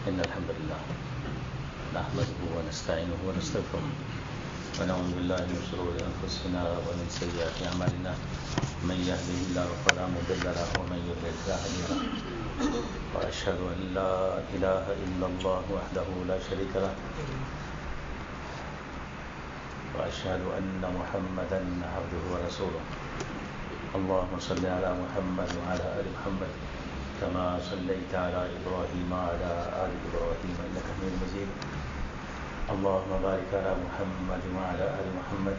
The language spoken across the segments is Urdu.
إن الحمد لله نحمده ونستعينه ونستغفره ونعوذ بالله من شرور أنفسنا ومن سيئات أعمالنا من يهده الله فلا مضل له ومن يضلل فلا هادي له وأشهد أن لا إله إلا الله وحده لا شريك له وأشهد أن محمدا عبده ورسوله اللهم صل على محمد وعلى آل محمد كما صليت على إبراهيم وعلى آل إبراهيم إنك حميد مجيد اللهم بارك على محمد وعلى آل محمد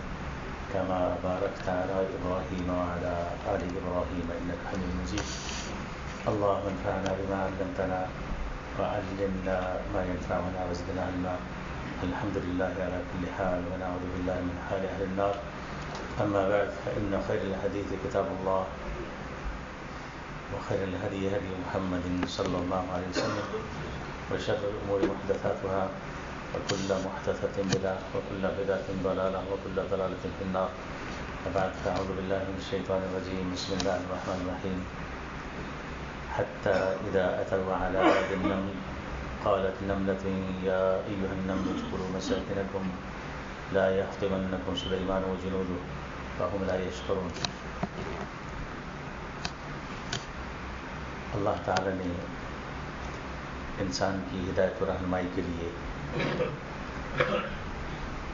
كما باركت على إبراهيم وعلى آل إبراهيم إنك حميد مجيد اللهم انفعنا بما علمتنا وعلمنا ما ينفعنا وزدنا علما الحمد لله على كل حال ونعوذ بالله من حال أهل النار أما بعد فإن خير الحديث كتاب الله وخير الهدي هدي محمد صلى الله عليه وسلم وشر الأمور محدثاتها وكل محدثة بدعة وكل بدعة ضلالة وكل ضلالة في النار وبعد فأعوذ بالله من الشيطان الرجيم بسم الله الرحمن الرحيم حتى إذا أتوا على واد النمل قالت نملة يا أيها النمل ادخلوا مساكنكم لا يحطمنكم سليمان وجنوده وهم لا يشعرون. اللہ تعالی نے انسان کی ہدایت و رہنمائی کے لیے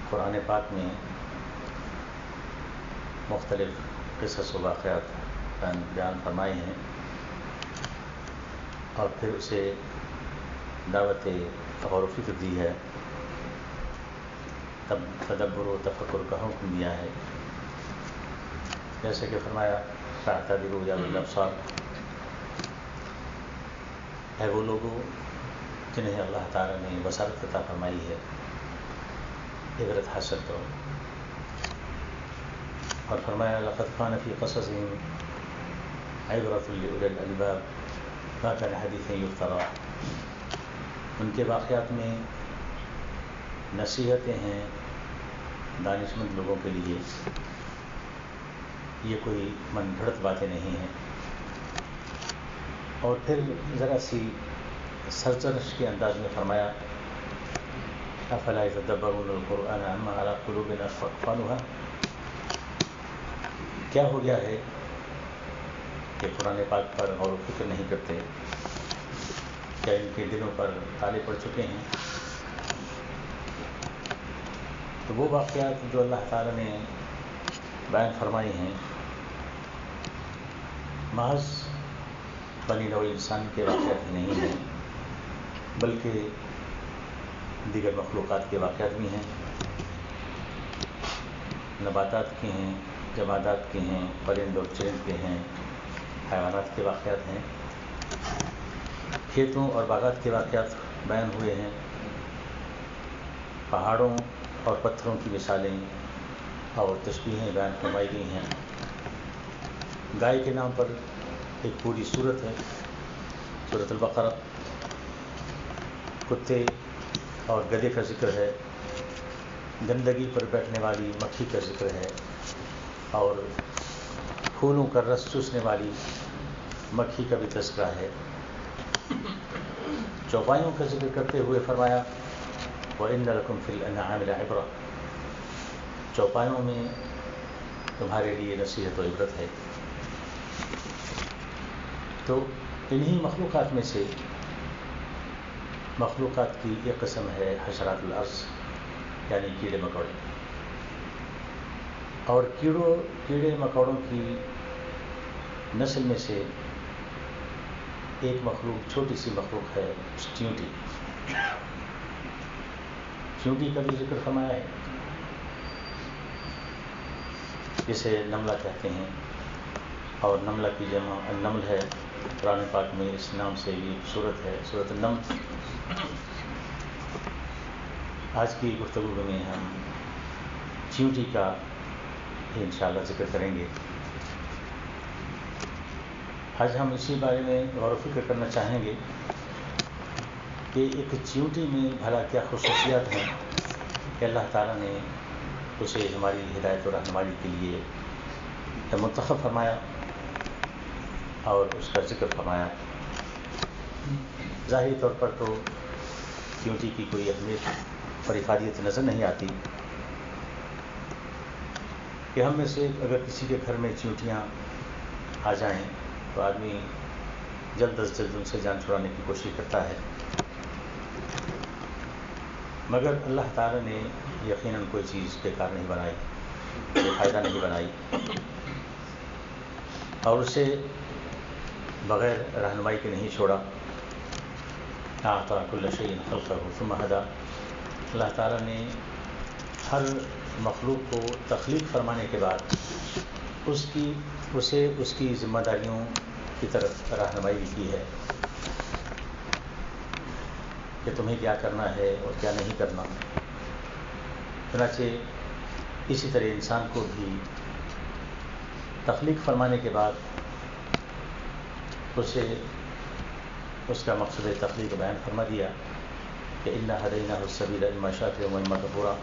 قرآن پاک میں مختلف قصص و واقعات بیان فرمائے ہیں اور پھر اسے دعوت غور و فکر دی ہے، تب تدبر و تفکر کا حکم دیا ہے، جیسے کہ فرمایا فاعتبروا یا اولي الابصار، ہے وہ لوگوں جنہیں اللہ تعالیٰ نے بصارت عطا فرمائی ہے، عبرت حاصل کرو. اور فرمایا لقد كان في قصصهم عبرة لأولي الألباب ما كان حديثا يفترى، ان کے واقعات میں نصیحتیں ہیں دانشمند لوگوں کے لیے، یہ کوئی من گھڑت باتیں نہیں ہیں. اور پھر ذرا سی سرچرش کے انداز میں فرمایا افلا يتدبرون القرآن ام على قلوب اقفالها، کیا ہو گیا ہے کہ قرآن پاک پر غور و فکر نہیں کرتے، کیا ان کے دلوں پر تالے پڑ چکے ہیں. تو وہ واقعات جو اللہ تعالیٰ نے بیان فرمائی ہیں محض بنی نوع انسان کے واقعات ہی نہیں ہیں، بلکہ دیگر مخلوقات کے واقعات بھی ہیں، نباتات کے ہیں، جمادات کے ہیں، پرند اور چرند کے ہیں، حیوانات کے واقعات ہیں، کھیتوں اور باغات کے واقعات بیان ہوئے ہیں، پہاڑوں اور پتھروں کی مثالیں اور تشبیہیں بیان فرمائی گئی ہیں. گائے کے نام پر ایک پوری سورت ہے، سورۃ البقرہ. کتے اور گدھے کا ذکر ہے، گندگی پر بیٹھنے والی مکھی کا ذکر ہے، اور پھولوں کا رس چوسنے والی مکھی کا بھی تذکرہ ہے. چوپایوں کا ذکر کرتے ہوئے فرمایا وَإِنَّ لَكُمْ فِي الْأَنْعَامِ لَعِبْرَةً، چوپایوں میں تمہارے لیے نصیحت و عبرت ہے. تو انہی مخلوقات میں سے مخلوقات کی ایک قسم ہے حشرات الارض، یعنی کیڑے مکوڑے. اور کیڑے مکوڑوں کی نسل میں سے ایک مخلوق، چھوٹی سی مخلوق ہے چیونٹی. چیونٹی کا بھی ذکر فرمایا ہے، جسے نملہ کہتے ہیں، اور نملہ کی جمع النمل ہے. قرآن پاک میں اس نام سے یہ سورت ہے، سورۃ النمل. آج کی گفتگو میں ہم چیونٹی کا انشاءاللہ ذکر کریں گے. آج ہم اسی بارے میں غور و فکر کرنا چاہیں گے کہ ایک چیونٹی میں بھلا کیا خصوصیات ہیں کہ اللہ تعالیٰ نے اسے ہماری ہدایت و رہنمائی کے لیے منتخب فرمایا اور اس کا ذکر فرمایا. ظاہری طور پر تو چیونٹی کی کوئی اہمیت اور افادیت نظر نہیں آتی کہ ہم میں سے اگر کسی کے گھر میں چیونٹیاں آ جائیں تو آدمی جلد از جلد ان سے جان چھڑانے کی کوشش کرتا ہے، مگر اللہ تعالیٰ نے یقیناً کوئی چیز بیکار نہیں بنائی، بے فائدہ نہیں بنائی، اور اسے بغیر رہنمائی کے نہیں چھوڑا۔ اعطیٰ کل شیء خلقہ ثم ہدیٰ، اللہ تعالیٰ نے ہر مخلوق کو تخلیق فرمانے کے بعد اسے اس کی ذمہ داریوں کی طرف رہنمائی بھی کی ہے کہ تمہیں کیا کرنا ہے اور کیا نہیں کرنا۔ چنانچہ اسی طرح انسان کو بھی تخلیق فرمانے کے بعد اسے اس کا مقصد تخلیق بیان فرما دیا کہ انا ہدیناہ السبیل اما شاکرا و اما کفورا،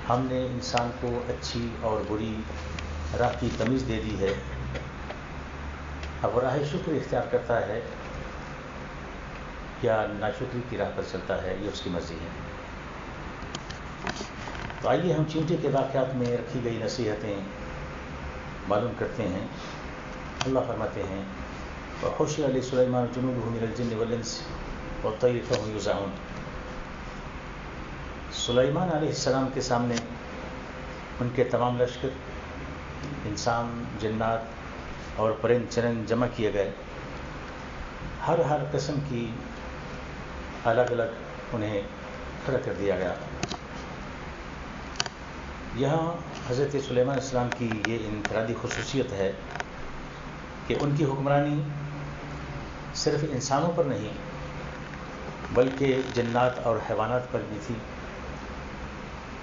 ہم نے انسان کو اچھی اور بری راہ کی تمیز دے دی ہے، اب وہ راہ شکر اختیار کرتا ہے یا ناشکری کی راہ پر چلتا ہے، یہ اس کی مرضی ہے۔ تو آئیے ہم چیونٹی کے واقعات میں رکھی گئی نصیحتیں معلوم کرتے ہیں۔ اللہ فرماتے ہیں وَحُشِرَ لِسُلَيْمَانَ جُنُودُهُ مِنَ الْجِنِّ وَالْإِنسِ وَالطَّيْرِ فَهُمْ يُوزَعُونَ، سلیمان علیہ السلام کے سامنے ان کے تمام لشکر، انسان، جنات اور پرند چرند جمع کیے گئے، ہر قسم کی الگ الگ انہیں کھڑا کر دیا گیا۔ یہاں حضرت سلیمان علیہ السلام کی یہ انفرادی خصوصیت ہے کہ ان کی حکمرانی صرف انسانوں پر نہیں بلکہ جنات اور حیوانات پر بھی تھی،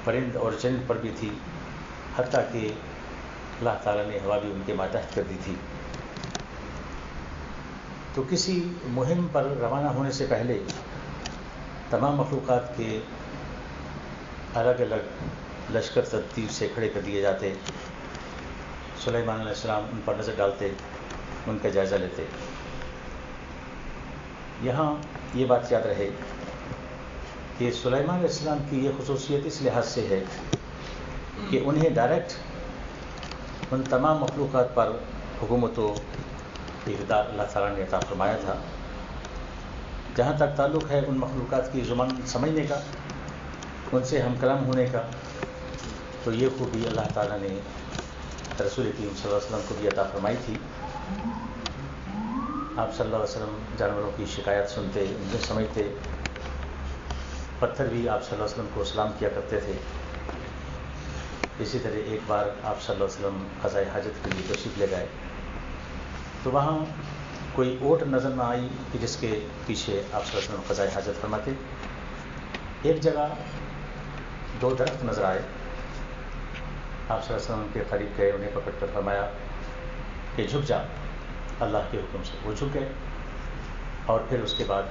پرند اور چرند پر بھی تھی، حتیٰ کہ اللہ تعالیٰ نے ہوا بھی ان کے ماتحت کر دی تھی۔ تو کسی مہم پر روانہ ہونے سے پہلے تمام مخلوقات کے الگ الگ لشکر ترتیب سے کھڑے کر دیے جاتے، سلیمان علیہ السلام ان پر نظر ڈالتے، ان کا جائزہ لیتے۔ یہاں یہ بات یاد رہے کہ سلیمان علیہ السلام کی یہ خصوصیت اس لحاظ سے ہے کہ انہیں ڈائریکٹ ان تمام مخلوقات پر حکومت و اقتدار اللہ تعالیٰ نے عطا فرمایا تھا۔ جہاں تک تعلق ہے ان مخلوقات کی زبان سمجھنے کا، ان سے ہم کلام ہونے کا، تو یہ خوبی اللہ تعالیٰ نے رسول کریم صلی اللہ علیہ وسلم کو بھی عطا فرمائی تھی۔ آپ صلی اللہ علیہ وسلم جانوروں کی شکایت سنتے، ان سے سمجھتے، پتھر بھی آپ صلی اللہ علیہ وسلم کو سلام کیا کرتے تھے۔ اسی طرح ایک بار آپ صلی اللہ علیہ وسلم قضائے حاجت کے لیے تشریف لے گئے تو وہاں کوئی اوٹ نظر نہ آئی کہ جس کے پیچھے آپ صلی اللہ علیہ وسلم قضائے حاجت فرماتے۔ ایک جگہ دو درخت نظر آئے، آپ صلی اللہ علیہ وسلم کے قریب گئے، انہیں پکڑ کر فرمایا کہ جھک جا اللہ کے حکم سے۔ وہ جھک گئے اور پھر اس کے بعد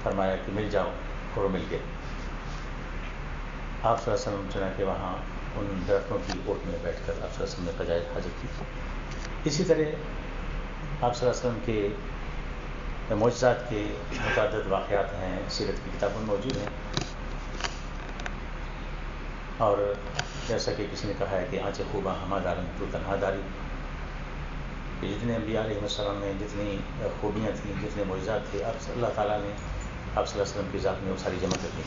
فرمایا کہ مل جاؤ، اور وہ مل گئے۔ آپ صلی اللہ علیہ وسلم چنانچہ وہاں ان درختوں کی اوٹ میں بیٹھ کر آپ صلی اللہ علیہ وسلم نے قضائے حاجت کی۔ اسی طرح آپ صلی اللہ علیہ وسلم کے معجزات کے متعدد واقعات ہیں، سیرت کی کتابوں میں موجود ہیں، اور جیسا کہ کسی نے کہا ہے کہ آنچ خوباں ہما دارن تو تنہا داری، کہ جتنے انبیاء علیہ السلام میں جتنی خوبیاں تھیں، جتنے معجزات تھے، اللہ تعالیٰ نے آپ صلی اللہ علیہ وسلم کی ذات میں وہ ساری جمع کر دی۔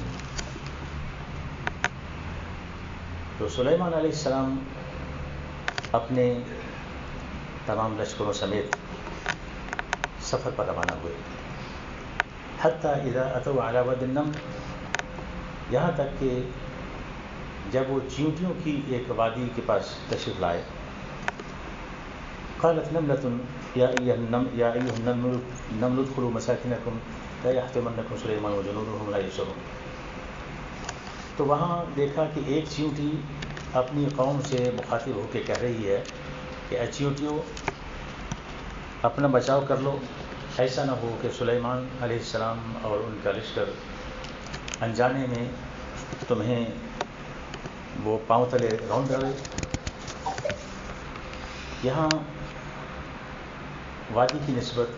تو سلیمان علیہ السلام اپنے تمام لشکروں سمیت سفر پر روانہ ہوئے، حتیٰ اذا اتوا علی واد النمل، یہاں تک کہ جب وہ چیونٹیوں کی ایک وادی کے پاس تشریف لائے، قالت نملة یا ایھا النمل ادخلوا مساکنکم لا یحطمنکم سلیمان وجنودہ وهم لا یشعرون۔ تو وہاں دیکھا کہ ایک چیونٹی اپنی قوم سے مخاطب ہو کے کہہ رہی ہے کہ اے چیونٹیوں، اپنا بچاؤ کر لو، ایسا نہ ہو کہ سلیمان علیہ السلام اور ان کا لشکر انجانے میں تمہیں وہ پاؤں تلے رون ڈالے۔ یہاں وادی کی نسبت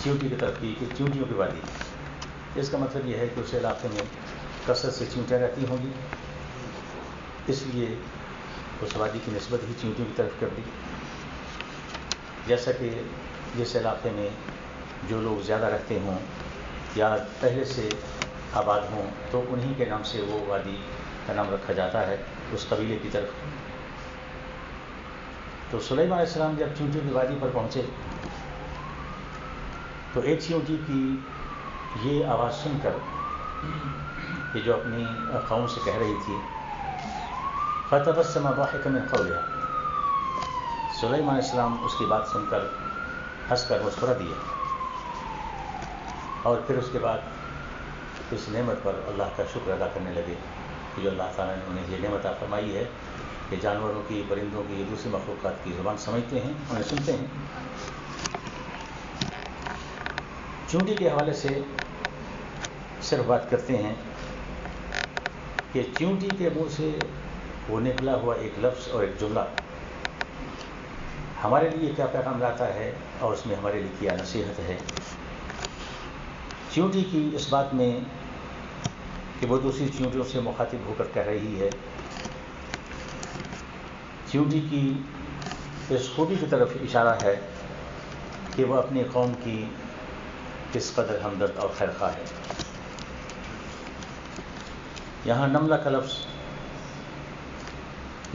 چیونٹی کی طرف کی کہ چیونٹیوں کی وادی، اس کا مطلب یہ ہے کہ اس علاقے میں کثرت سے چیونٹیاں رہتی ہوں گی، اس لیے اس وادی کی نسبت ہی چیونٹیوں کی طرف کر دی. جیسا کہ جس علاقے میں جو لوگ زیادہ رہتے ہوں یا پہلے سے آباد ہوں تو انہی کے نام سے وہ وادی کا نام رکھا جاتا ہے اس قبیلے کی طرف. تو سلیمان علیہ السلام جب چیونٹیوں کی وادی پر پہنچے تو ایک چیونٹی کی یہ آواز سن کر کہ جو اپنی قوم سے کہہ رہی تھی، فتبسم ضاحكا من قولها، سلیمان علیہ السلام اس کی بات سن کر ہنس کر مسکرا دیا، اور پھر اس کے بعد اس نعمت پر اللہ کا شکر ادا کرنے لگے کہ جو اللہ تعالیٰ نے انہیں یہ نعمت عطا فرمائی ہے کہ جانوروں کی، پرندوں کی، دوسری مخلوقات کی زبان سمجھتے ہیں، انہیں سنتے ہیں. چونٹی کے حوالے سے صرف بات کرتے ہیں کہ چیونٹی کے منہ سے وہ نکلا ہوا ایک لفظ اور ایک جملہ ہمارے لیے کیا پیغام لاتا ہے اور اس میں ہمارے لیے کیا نصیحت ہے. چیونٹی کی اس بات میں کہ وہ دوسری چیونٹیوں سے مخاطب ہو کر کہہ رہی ہے، چیونٹی کی اس خوبی کی طرف اشارہ ہے کہ وہ اپنی قوم کی کس قدر ہمدرد اور خیرخواہ ہے. یہاں نملہ کا لفظ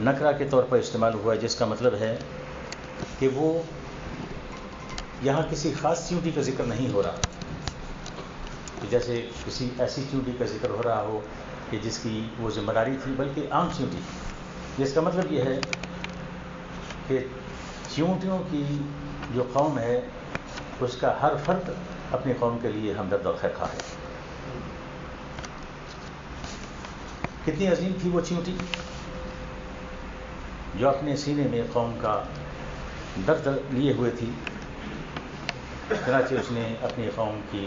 نکرہ کے طور پر استعمال ہوا ہے، جس کا مطلب ہے کہ وہ یہاں کسی خاص چیونٹی کا ذکر نہیں ہو رہا، جیسے کسی ایسی چیونٹی کا ذکر ہو رہا ہو کہ جس کی وہ ذمہ داری تھی، بلکہ عام چیونٹی، جس کا مطلب یہ ہے کہ چیونٹیوں کی جو قوم ہے اس کا ہر فرد اپنی قوم کے لیے ہمدرد اور خیرخواہ ہے. کتنی عظیم تھی وہ چیونٹی جو اپنے سینے میں قوم کا درد لیے ہوئے تھی. چنانچہ اس نے اپنی قوم کی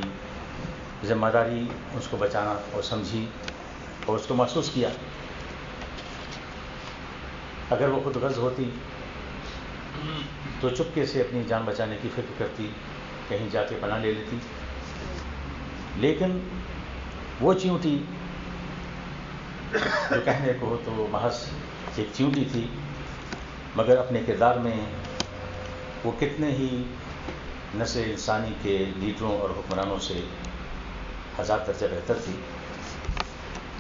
ذمہ داری اس کو بچانا اور سمجھی اور اس کو محسوس کیا. اگر وہ خود غرض ہوتی تو چپکے سے اپنی جان بچانے کی فکر کرتی، کہیں جا کے پناہ لے لیتی، لیکن وہ چیونٹی جو کہنے کو ہو تو وہ محض ایک چیونٹی تھی، مگر اپنے کردار میں وہ کتنے ہی نسل انسانی کے لیڈروں اور حکمرانوں سے ہزار درجہ بہتر تھی.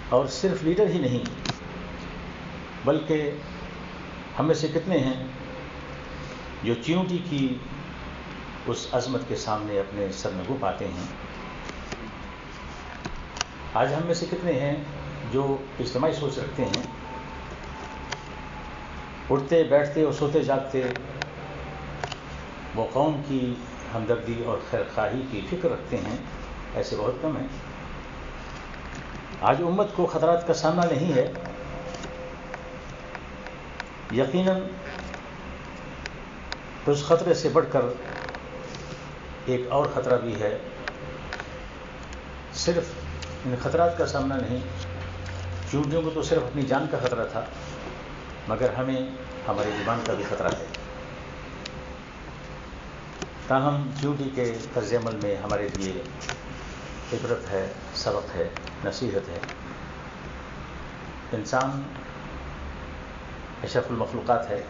اور صرف لیڈر ہی نہیں بلکہ ہم میں سے کتنے ہیں جو چیونٹی کی اس عظمت کے سامنے اپنے سر میں گھو پاتے ہیں. آج ہم میں سے کتنے ہیں جو اجتماعی سوچ رکھتے ہیں، اٹھتے بیٹھتے اور سوتے جاگتے وہ قوم کی ہمدردی اور خیرخواہی کی فکر رکھتے ہیں؟ ایسے بہت کم ہیں. آج امت کو خطرات کا سامنا نہیں ہے، یقیناً اس خطرے سے بڑھ کر ایک اور خطرہ بھی ہے. صرف ان خطرات کا سامنا نہیں، چیونٹیوں کو تو صرف اپنی جان کا خطرہ تھا، مگر ہمیں ہمارے ایمان کا بھی خطرہ ہے. تاہم چیونٹی کے طرز عمل میں ہمارے لیے عبرت ہے، سبق ہے، نصیحت ہے. انسان اشرف المخلوقات ہے،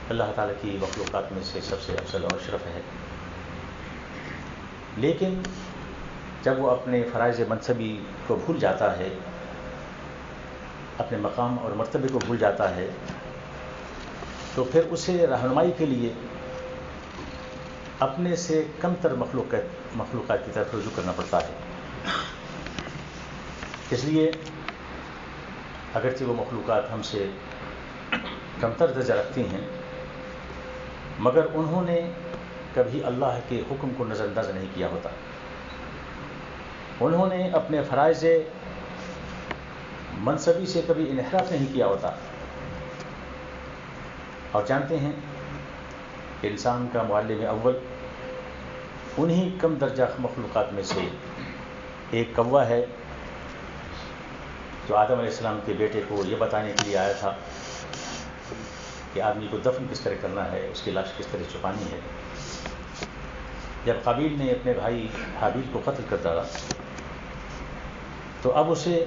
اللہ تعالیٰ کی مخلوقات میں سے سب سے افضل اور اشرف ہے. لیکن جب وہ اپنے فرائض منصبی کو بھول جاتا ہے، اپنے مقام اور مرتبے کو بھول جاتا ہے، تو پھر اسے رہنمائی کے لیے اپنے سے کم تر مخلوقات کی طرف رجوع کرنا پڑتا ہے. اس لیے اگرچہ وہ مخلوقات ہم سے کمتر درجہ رکھتی ہیں، مگر انہوں نے کبھی اللہ کے حکم کو نظر انداز نہیں کیا ہوتا. انہوں نے اپنے فرائض منصبی سے کبھی انحراف نہیں کیا ہوتا. اور جانتے ہیں کہ انسان کا معلم اول انہی کم درجہ مخلوقات میں سے ایک کوا ہے جو آدم علیہ السلام کے بیٹے کو یہ بتانے کے لیے آیا تھا کہ آدمی کو دفن کس طرح کرنا ہے، اس کی لاش کس طرح چھپانی ہے. جب قابیل نے اپنے بھائی حابیل کو قتل کر ڈالا تو اب اسے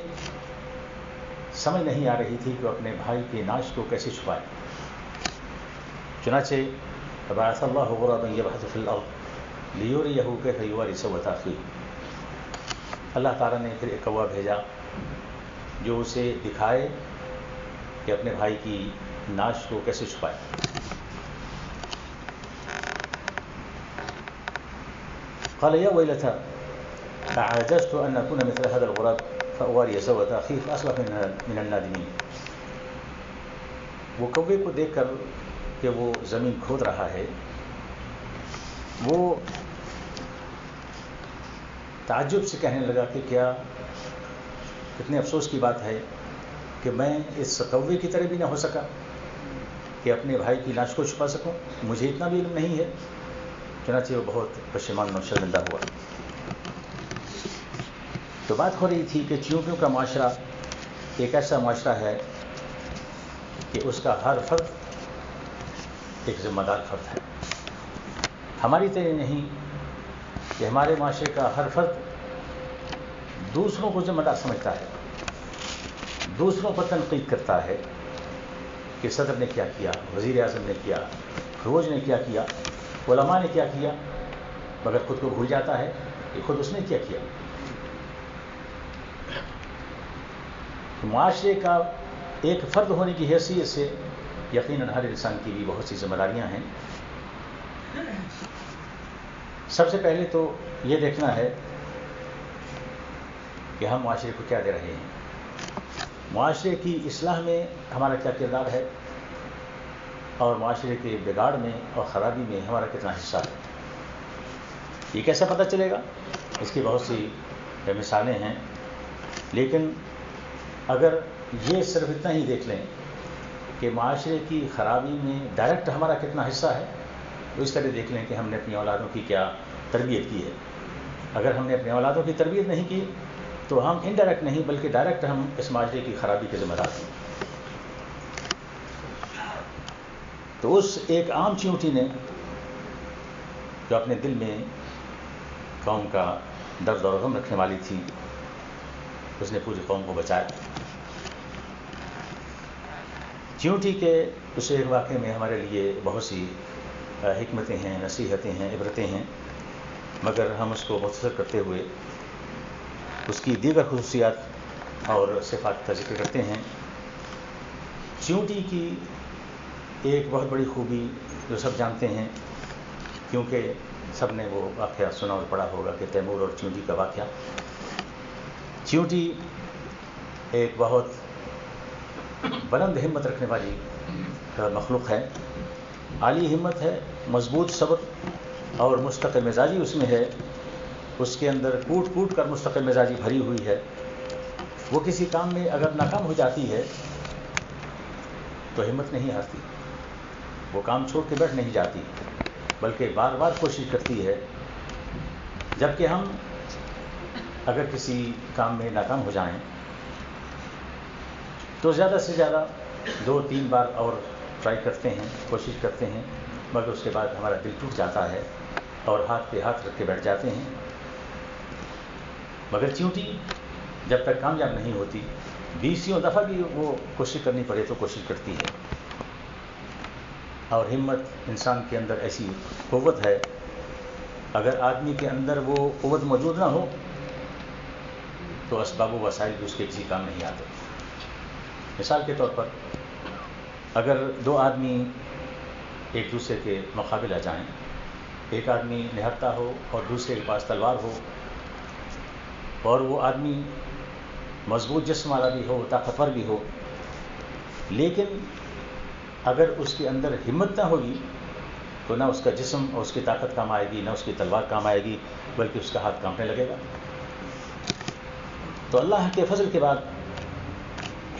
سمجھ نہیں آ رہی تھی کہ وہ اپنے بھائی کے ناش کو کیسے چھپائے. چنانچہ فبعث اللہ غرابا یبحث فی الارض لیریہ کیف یواری سوءۃ اخیہ. اللہ تعالیٰ نے پھر ایک کوا بھیجا جو اسے دکھائے کہ اپنے بھائی کی ناش کو کیسے چھپائے. قال یا ویلتى اعجزت ان اكون مثل هذا الغراب فاواری سوءۃ اخی فاصبح من النادمین. وہ کوے کو دیکھ کر کہ وہ زمین کھود رہا ہے وہ تعجب سے کہنے لگا کہ کیا کتنے افسوس کی بات ہے کہ میں اس کوے کی طرح بھی نہ ہو سکا کہ اپنے بھائی کی لاش کو چھپا سکوں. مجھے اتنا بھی علم نہیں ہے. چنانچہ وہ بہت پشیمان و شرمندہ ہوا. تو بات ہو رہی تھی کہ چیونٹیوں کا معاشرہ ایک ایسا معاشرہ ہے کہ اس کا ہر فرد ایک ذمہ دار فرد ہے. ہماری طرح نہیں کہ ہمارے معاشرے کا ہر فرد دوسروں کو ذمہ دار سمجھتا ہے, دوسروں پر تنقید کرتا ہے کہ صدر نے کیا کیا, وزیر اعظم نے کیا, فروج نے کیا کیا, علماء نے کیا کیا, مگر خود کو بھول جاتا ہے کہ خود اس نے کیا کیا. معاشرے کا ایک فرد ہونے کی حیثیت سے یقیناً ہر انسان کی بھی بہت سی ذمہ داریاں ہیں. سب سے پہلے تو یہ دیکھنا ہے کہ ہم معاشرے کو کیا دے رہے ہیں, معاشرے کی اصلاح میں ہمارا کیا کردار ہے, اور معاشرے کے بگاڑ میں اور خرابی میں ہمارا کتنا حصہ ہے. یہ کیسے پتہ چلے گا؟ اس کی بہت سی مثالیں ہیں, لیکن اگر یہ صرف اتنا ہی دیکھ لیں کہ معاشرے کی خرابی میں ڈائریکٹ ہمارا کتنا حصہ ہے, تو اس طرح دیکھ لیں کہ ہم نے اپنی اولادوں کی کیا تربیت کی ہے. اگر ہم نے اپنی اولادوں کی تربیت نہیں کی تو ہم انڈائریکٹ نہیں بلکہ ڈائریکٹ ہم اس معاشرے کی خرابی کے ذمہ دار ہیں. تو اس ایک عام چیونٹی نے جو اپنے دل میں قوم کا درد اور غم رکھنے والی تھی, اس نے پوری قوم کو بچایا. چیونٹی کے اس ایک واقعے میں ہمارے لیے بہت سی حکمتیں ہیں, نصیحتیں ہیں, عبرتیں ہیں, مگر ہم اس کو مختصر کرتے ہوئے اس کی دیگر خصوصیات اور صفات کا ذکر کرتے ہیں. چیونٹی کی ایک بہت بڑی خوبی جو سب جانتے ہیں, کیونکہ سب نے وہ واقعہ سنا اور پڑھا ہوگا کہ تیمور اور چیونٹی کا واقعہ. چیونٹی ایک بہت بلند ہمت رکھنے والی مخلوق ہے, عالی ہمت ہے, مضبوط صبر اور مستقل مزاجی اس میں ہے. اس کے اندر کوٹ کوٹ کر مستقل مزاجی بھری ہوئی ہے. وہ کسی کام میں اگر ناکام ہو جاتی ہے تو ہمت نہیں ہارتی, وہ کام چھوڑ کے بیٹھ نہیں جاتی, بلکہ بار بار کوشش کرتی ہے. جبکہ ہم اگر کسی کام میں ناکام ہو جائیں تو زیادہ سے زیادہ 2-3 بار اور ٹرائی کرتے ہیں, کوشش کرتے ہیں, مگر اس کے بعد ہمارا دل ٹوٹ جاتا ہے اور ہاتھ پہ ہاتھ رکھ کے بیٹھ جاتے ہیں. مگر چیونٹی جب تک کامیاب نہیں ہوتی 20 دفعہ بھی وہ کوشش کرنی پڑے تو کوشش کرتی ہے. اور ہمت انسان کے اندر ایسی قوت ہے, اگر آدمی کے اندر وہ قوت موجود نہ ہو تو اسباب و وسائل بھی اس کے کسی کام نہیں آتے. مثال کے طور پر اگر 2 آدمی ایک دوسرے کے مقابل آ جائیں, ایک آدمی نہتتا ہو اور دوسرے کے پاس تلوار ہو, اور وہ آدمی مضبوط جسم والا بھی ہو, طاقتور بھی ہو, لیکن اگر اس کے اندر ہمت نہ ہوگی تو نہ اس کا جسم اور اس کی طاقت کام آئے گی, نہ اس کی تلوار کام آئے گی, بلکہ اس کا ہاتھ کانپنے لگے گا. تو اللہ کے فضل کے بعد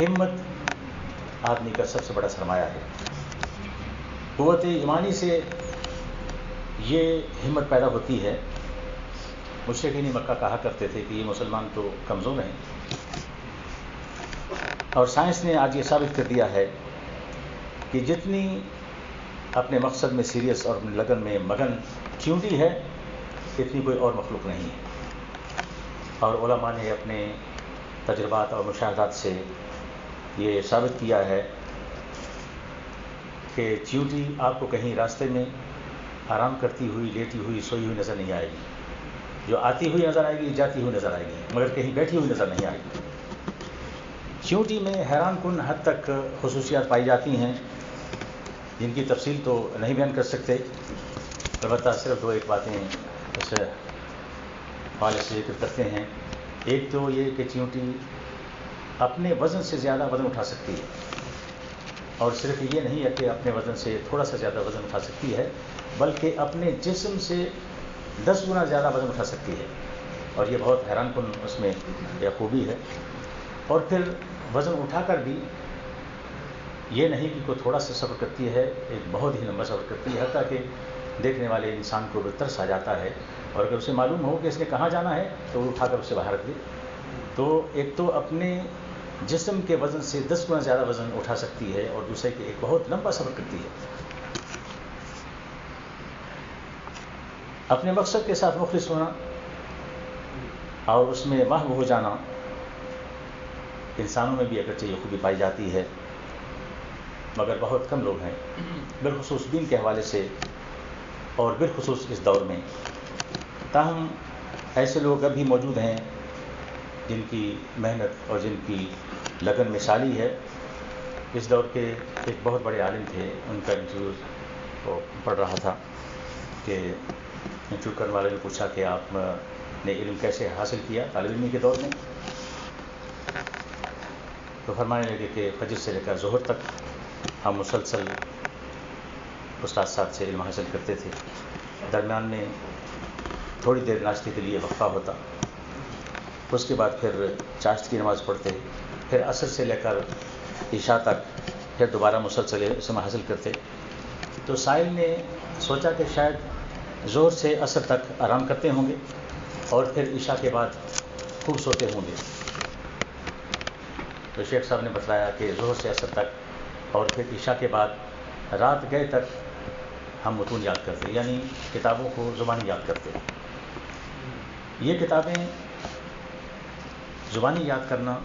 ہمت آدمی کا سب سے بڑا سرمایہ ہے. قوت ایمانی سے یہ ہمت پیدا ہوتی ہے. مشرکین مکہ کہا کرتے تھے کہ یہ مسلمان تو کمزور ہیں, اور سائنس نے آج یہ ثابت کر دیا ہے کہ جتنی اپنے مقصد میں سیریس اور اپنے لگن میں مگن چیونٹی ہے, اتنی کوئی اور مخلوق نہیں ہے. اور علماء نے اپنے تجربات اور مشاہدات سے یہ ثابت کیا ہے کہ چیونٹی آپ کو کہیں راستے میں آرام کرتی ہوئی، لیٹی ہوئی، سوئی ہوئی نظر نہیں آئے گی. جو آتی ہوئی نظر آئے گی، جاتی ہوئی نظر آئے گی، مگر کہیں بیٹھی ہوئی نظر نہیں آئے گی. چیونٹی میں حیران کن حد تک خصوصیات پائی جاتی ہیں جن کی تفصیل تو نہیں بیان کر سکتے، البتہ صرف 2-1 باتیں اس حوالے سے ذکر کرتے ہیں. ایک تو یہ کہ چیونٹی اپنے وزن سے زیادہ وزن اٹھا سکتی ہے، اور صرف یہ نہیں ہے کہ اپنے وزن سے تھوڑا سا زیادہ وزن اٹھا سکتی ہے، بلکہ اپنے جسم سے 10 گنا زیادہ وزن اٹھا سکتی ہے. اور یہ بہت حیران کن اس میں یہ خوبی ہے. اور پھر وزن اٹھا کر بھی یہ نہیں کہ کوئی تھوڑا سا سفر کرتی ہے، ایک بہت ہی لمبا سفر کرتی ہے، حتیٰ کہ دیکھنے والے انسان کو بھی ترس آ جاتا ہے. اور اگر اسے معلوم ہو کہ اس نے کہاں جانا ہے تو وہ اٹھا کر اسے باہر رکھ دے. تو ایک تو اپنے جسم کے وزن سے 10 گنا زیادہ وزن اٹھا سکتی ہے، اور دوسرے کہ ایک بہت لمبا سفر کرتی ہے. اپنے مقصد کے ساتھ مخلص ہونا اور اس میں محو ہو جانا، انسانوں میں بھی اگرچہ یہ خوبی پائی جاتی ہے، مگر بہت کم لوگ ہیں، بالخصوص دین کے حوالے سے اور بالخصوص اس دور میں. تاہم ایسے لوگ اب بھی موجود ہیں جن کی محنت اور جن کی لگن مثالی ہے. اس دور کے ایک بہت بڑے عالم تھے، ان کا انٹرویو پڑھ رہا تھا کہ انٹرویو کرنے والے نے پوچھا کہ آپ نے علم کیسے حاصل کیا طالب علمی کے دور میں؟ تو فرمانے لگے کہ فجر سے لے کر ظہر تک ہم مسلسل استاد صاحب سے علم حاصل کرتے تھے. درمیان میں تھوڑی دیر ناشتے کے لیے وقفہ ہوتا، اس کے بعد پھر چاشت کی نماز پڑھتے، پھر عصر سے لے کر عشاء تک پھر دوبارہ مسلسل علم حاصل کرتے. تو سائل نے سوچا کہ شاید ظہر سے عصر تک آرام کرتے ہوں گے اور پھر عشاء کے بعد خوب سوتے ہوں گے. تو شیخ صاحب نے بتلایا کہ ظہر سے عصر تک اور پھر عشاء کے بعد رات گئے تک ہم متون یاد کرتے، یعنی کتابوں کو زبانی یاد کرتے. یہ کتابیں زبانی یاد کرنا،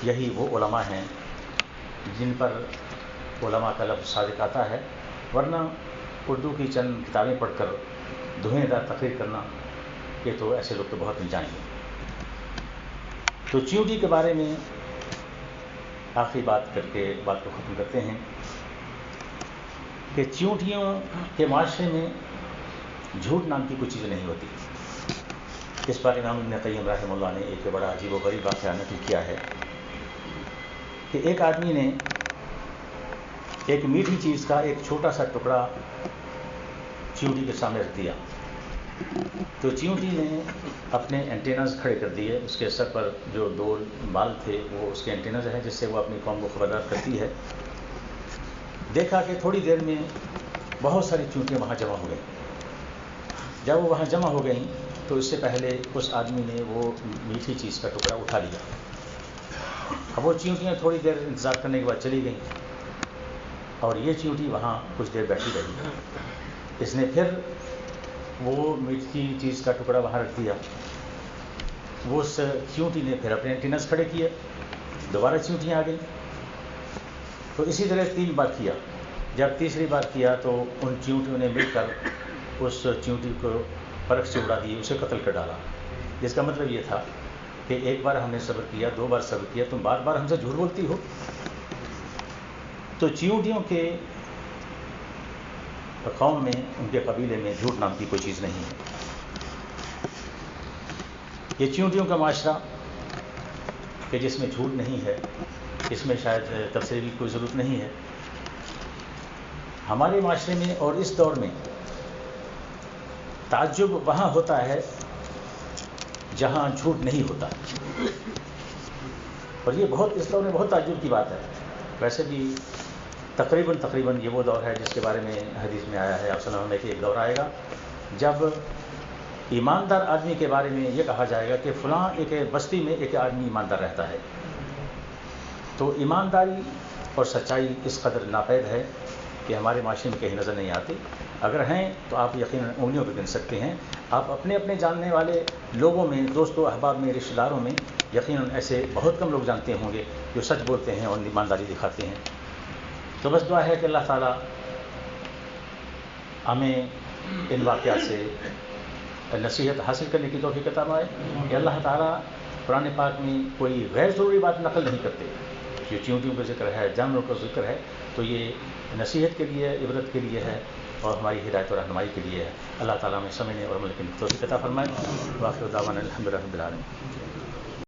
یہی وہ علماء ہیں جن پر علماء کا لفظ صادق آتا ہے، ورنہ اردو کی چند کتابیں پڑھ کر دھوئیں دار تقریر کرنا، یہ تو ایسے لوگ تو بہت مل جائیں گے. تو چیونٹی کے بارے میں آخری بات کر کے بات کو ختم کرتے ہیں کہ چیونٹیوں کے معاشرے میں جھوٹ نام کی کوئی چیز نہیں ہوتی. اس پر امام ابن قیم رحمہ اللہ نے ایک بڑا عجیب و غریب واقعہ نقل کیا ہے کہ ایک آدمی نے ایک میٹھی چیز کا ایک چھوٹا سا ٹکڑا چیونٹی کے سامنے رکھ دیا. تو چیونٹی نے اپنے اینٹیناز کھڑے کر دیے، اس کے سر پر جو 2 بال تھے وہ اس کے اینٹیناز ہیں جس سے وہ اپنی قوم کو خبردار کرتی ہے. دیکھا کہ تھوڑی دیر میں بہت ساری چیونٹیاں وہاں جمع ہو گئیں. جب وہ وہاں جمع ہو گئیں تو اس سے پہلے اس آدمی نے وہ میٹھی چیز کا ٹکڑا اٹھا لیا. اب وہ چیونٹیاں تھوڑی دیر انتظار کرنے کے بعد چلی گئیں اور یہ چیونٹی وہاں کچھ دیر بیٹھی رہی. اس نے پھر وہ میٹھی چیز کا ٹکڑا وہاں رکھ دیا. وہ اس چیونٹی نے پھر اپنے اینٹیناز کھڑے کیے، دوبارہ چیونٹیاں آ گئیں. تو اسی طرح 3 بار کیا. جب تیسری بار کیا تو ان چیونٹیوں نے مل کر اس چیونٹی کو پرکھ سے اڑا دی، اسے قتل کر ڈالا. جس کا مطلب یہ تھا کہ 1 بار ہم نے صبر کیا، 2 بار صبر کیا، تم بار بار ہم سے جھوٹ بولتی ہو. تو چیونٹیوں کے قوم میں، ان کے قبیلے میں جھوٹ نام کی کوئی چیز نہیں ہے. یہ چیونٹیوں کا معاشرہ کہ جس میں جھوٹ نہیں ہے، اس میں شاید تفسیر کی کوئی ضرورت نہیں ہے. ہمارے معاشرے میں اور اس دور میں تعجب وہاں ہوتا ہے جہاں جھوٹ نہیں ہوتا، اور یہ بہت اس دور میں بہت تعجب کی بات ہے. ویسے بھی تقریباً یہ وہ دور ہے جس کے بارے میں حدیث میں آیا ہے آپ صلی اللہ علیہ وسلم کہ ایک دور آئے گا جب ایماندار آدمی کے بارے میں یہ کہا جائے گا کہ فلاں ایک بستی میں ایک آدمی ایماندار رہتا ہے. تو ایمانداری اور سچائی اس قدر ناپید ہے کہ ہمارے معاشرے میں کہیں نظر نہیں آتی. اگر ہیں تو آپ یقیناً انگلیوں پہ گن سکتے ہیں. آپ اپنے اپنے جاننے والے لوگوں میں، دوستوں احباب میں، رشتہ داروں میں یقیناً ایسے بہت کم لوگ جانتے ہوں گے جو سچ بولتے ہیں اور ایمانداری دکھاتے ہیں. تو بس دعا ہے کہ اللہ تعالیٰ ہمیں ان واقعات سے نصیحت حاصل کرنے کی توفیق عطا فرمائے. کہ اللہ تعالیٰ قرآن پاک میں کوئی غیر ضروری بات نقل نہیں کرتے. جو چیونٹیوں کا ذکر ہے، جانوروں کا ذکر ہے، تو یہ نصیحت کے لیے، عبرت کے لیے ہے اور ہماری ہدایت و رہنمائی کے لیے ہے. اللہ تعالیٰ ہمیں سمجھنے اور عمل کی توفیق عطا فرمائے. واخر دعوانا الحمد للہ رب العالمین.